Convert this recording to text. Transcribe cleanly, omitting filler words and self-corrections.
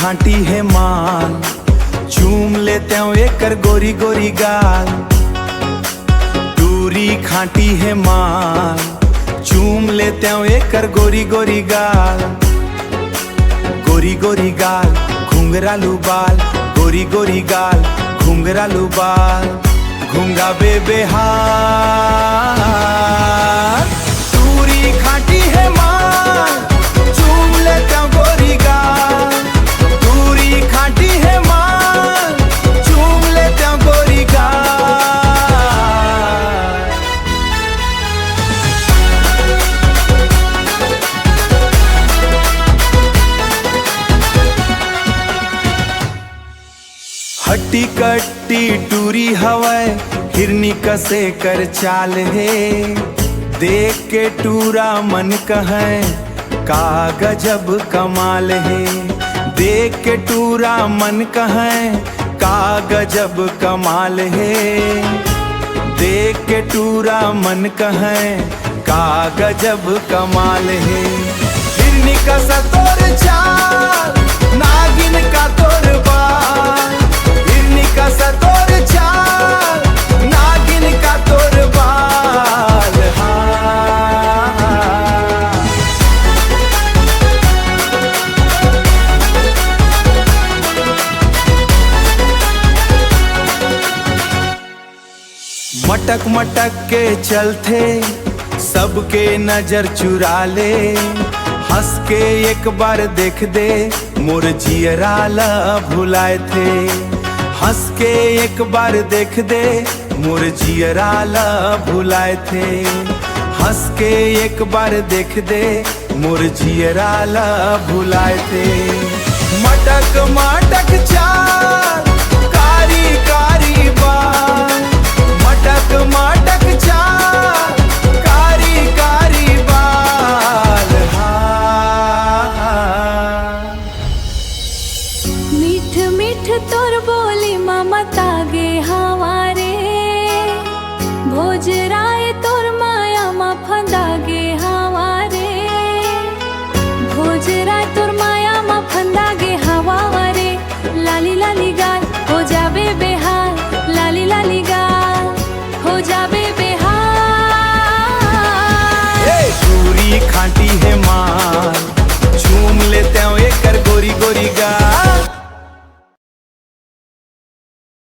खाटी है माल, चूम लेते हो एकर गोरी गोरी गाल। टूरी खाटी है माल, चूम लेते हो एकर गोरी गोरी गाल। गोरी गोरी गाल घुंघरालू बाल, गोरी गोरी गाल घुंघरालू बाल। घुंगा बेबेहार, टूरी खाटी है माल, चूम लेते हो गोरी गाल। टूरी खाटी है माल, चूम लेते हो गोरी गाल। हट्टी कट्टी टूरी हवै, हिरनी कसे कर चाल है। देख के टूरा मन कहे का गजब कमाल है। देख के टूरा मन कहे का गजब कमाल है। देख के टूरा मन कहे का गजब कमाल है। हिरनी कसा तोर चाल, नागिन का तोर बाल। हिरनी कसा तोर चाल, नागिन का तोर बाल। मटक मटक के चलते, सबके नजर चुरा ले। हंस के एक बार देख दे, मोर जियरा ला भुलाए थे। हंस के एक बार देख दे, मोर जियरा ला भुलाए थे। हंस के एक बार देख दे, मोर जियरा ला भुलाए थे। मटक मटक चाल,